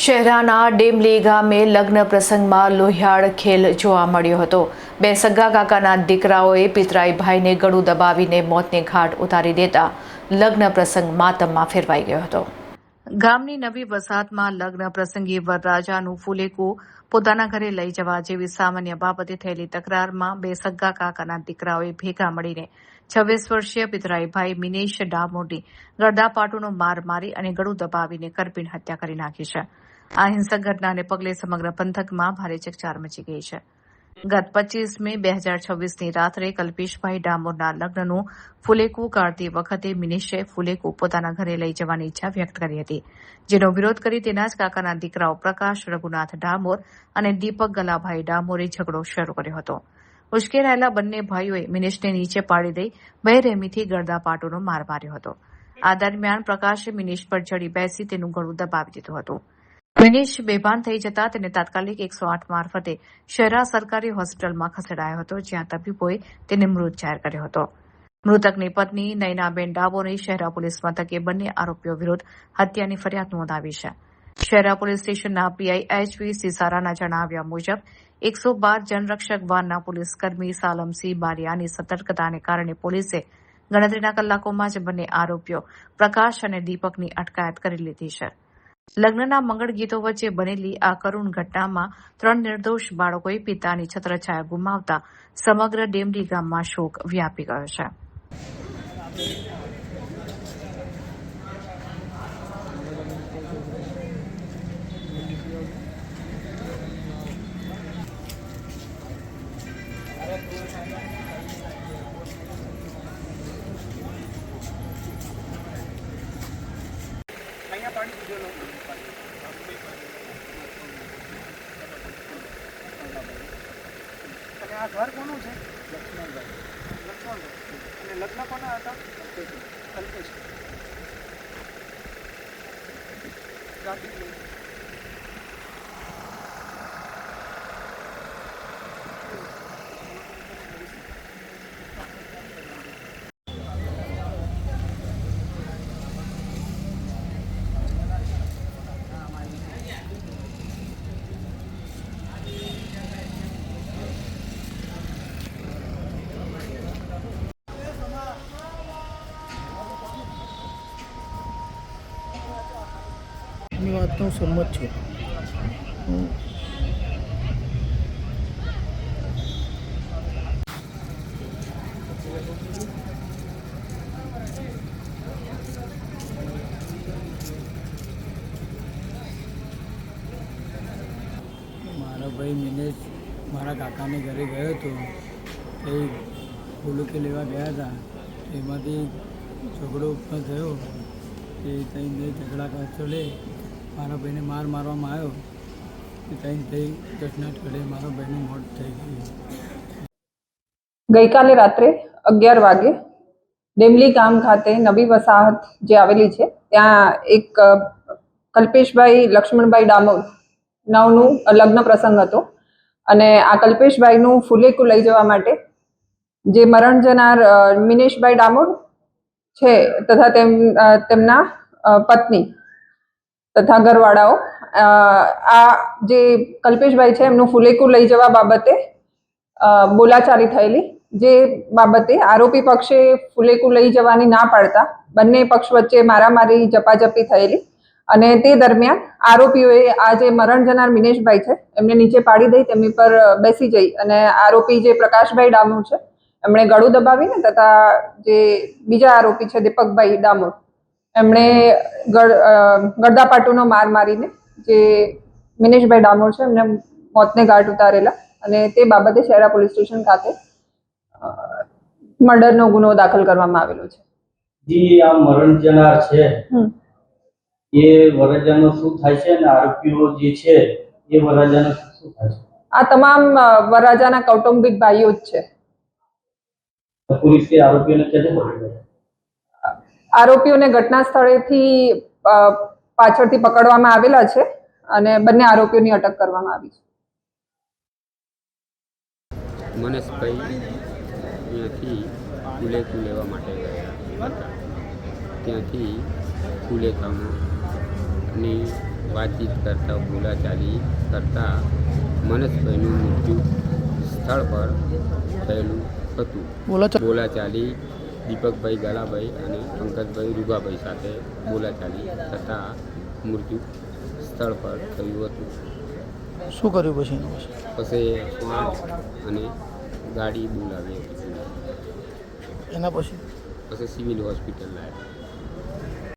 શહેરાના ડેમલી ગામે લગ્ન પ્રસંગમાં લોહિયાળ ખેલ જોવા મળ્યો હતો। બે સગા કાકાના દીકરાઓએ પિતરાઈ ભાઈને ગળું દબાવીને મોતને ઘાટ ઉતારી દેતા લગ્ન પ્રસંગ માતમમાં ફેરવાઈ ગયો હતો। ગામની નવી વસાહતમાં લગ્ન પ્રસંગે વરરાજાનું ફુલેકું પોતાના ઘરે લઈ જવા જેવી સામાન્ય બાબતે થયેલી તકરારમાં બે સગા કાકાના દીકરાઓએ ભેગા મળીને 26 વર્ષીય પિતરાઈભાઈ મિનેશ ડામોરની ગળદાપાટુનો માર મારી અને ગળું દબાવીને કરપીણ હત્યા કરી નાખી છે। આ હિંસક ઘટનાને પગલે સમગ્ર પંથકમાં ભારે ચકચાર મચી ગઈ છે। ગત 25 મે 2026ની રાત્રે કલ્પેશભાઈ ડામોરના લગ્નનું ફુલેકું કાઢતી વખતે મિનેશે ફુલેકું પોતાના ઘરે લઈ જવાની ઈચ્છા વ્યક્ત કરી હતી, જેનો વિરોધ કરી તેના જ કાકાના દીકરાઓ પ્રકાશ રઘુનાથ ડામોર અને દીપક ગલાભાઈ ડામોરે ઝઘડો શરૂ કર્યો હતો। ઉશ્કેરાયેલા બંને ભાઈઓએ મિનેશને નીચે પાડી દઈ બેરહેમીથી ગળદાપાટુનો માર માર્યો હતો। આ દરમિયાન પ્રકાશે મિનેશ પર ચડી બેસી તેનું ગળું દબાવી દીધું હતું। મિનેશ બેભાન થઈ જતા તેને તાત્કાલિક 108 મારફતે શહેરા સરકારી હોસ્પિટલમાં ખસેડાયો હતો, જ્યાં તબીબોએ તેને મૃત જાહેર કર્યો હતો। મૃતકની પત્ની નયનાબેન ડામોરે શહેરા પોલીસ મથકે બંને આરોપીઓ વિરુદ્ધ હત્યાની ફરિયાદ નોંધાવી છે। શહેરા પોલીસ સ્ટેશનના પીઆઈ એચવી સિસારાના જણાવ્યા મુજબ 112 જનરક્ષક વાનના પોલીસકર્મી સાલમસિંહ બારિયાની સતર્કતાને કારણે પોલીસે ગણતરીના કલાકોમાં જ બંને આરોપીઓ પ્રકાશ અને દીપકની અટકાયત કરી લીધી છે। લગ્નના મંગળ ગીતો વચ્ચે બનેલી આ કરુણ ઘટનામાં 3 નિર્દોષ બાળકોએ પિતાની છત્રછાયા ગુમાવતા સમગ્ર ડેમલી ગામમાં શોક વ્યાપી ગયો છે। આ ઘર કોનું છે? લક્ષ્મણભાઈ। અને લગ્ન કોના હતા? કલ્પેશ। ની વાતનો સંમત છું। મારો ભાઈ મિનેશ મારા કાકાને ઘરે ગયો હતો। એ ફૂલુકે લેવા ગયા હતા, એમાંથી ઝઘડો ઉત્પન્ન થયો। એ ત્યાં ઝઘડા કરતો લે મારા ભાઈને મારવામાં આવ્યો। ત્યાં થઈ ઘટના સ્થળે મારા ભાઈનું મોત થઈ ગયું। ગઈકાલે રાત્રે 11 વાગે ડેમલી ગામ ખાતે નવી વસાહત જે આવેલી છે ત્યાં એક કલ્પેશભાઈ લક્ષ્મણભાઈ ડામોર નામનું લગ્ન પ્રસંગ હતો અને આ કલ્પેશભાઈનું ફુલેકું લઈ જવા માટે જે મરણ જનાર મિનેશભાઈ ડામોર છે તથા તેમના પત્ની તથા ઘરવાળાઓ આ જે કલ્પેશભાઈ છે એમનું ફુલેકું લઈ જવા બાબતે બોલાચાલી થયેલી, જે બાબતે આરોપી પક્ષે ફુલેકું લઈ જવાની ના પાડતા બંને પક્ષ વચ્ચે મારામારી ઝપાઝપી થયેલી અને તે દરમિયાન આરોપીઓએ આ જે મરણ જનાર મિનેશભાઈ છે એમને નીચે પાડી દઈ તેમની પર બેસી જઈ અને આરોપી જે પ્રકાશભાઈ ડામોર છે એમણે ગળું દબાવીને તથા જે બીજા આરોપી છે દીપકભાઈ ડામોર એમણે ગળદાપાટુનો માર મારીને જે મિનેશભાઈ ડામોર છે એમને મોતને ઘાટ ઉતારેલા અને તે બાબતે શહેરા પોલીસ સ્ટેશન ખાતે મર્ડરનો ગુનો દાખલ કરવામાં આવેલો છે। જી, આ મરણ જનાર છે એ વરરાજાનો શું થાય છે અને આરોપીઓ જે છે એ વરરાજાનો શું થાય છે? આ તમામ વરરાજાના કૌટુંબિક ભાઈઓ જ છે। પોલીસે આરોપીઓને ક્યારે પકડ્યા? આરોપીઓને ઘટના સ્થળેથી પાછળથી પકડવામાં આવેલા છે અને બંને આરોપીઓની અટક કરવામાં આવી છે। મનસભાઈ અહીંયાથી ફુલેકું લેવા માટે ગયા હતા। ત્યાંથી ફુલેકામાં અને વાતચીત કરતા બોલાચાલી કરતા મનસભાઈનું મૃત્યુ સ્થળ પર થયેલું હતું. બોલાચાલી દીપકભાઈ ગલાભાઈ અને પંકજભાઈ રૂગાભાઈ સાથે બોલાચાલી થતાં મૃત્યુ સ્થળ પર થયું હતું. શું કર્યું પછી એનું પછી શ્વાસ અને ગાડી બોલાવી હતી. એના પછી પછી સિવિલ હોસ્પિટલ લાવ્યા.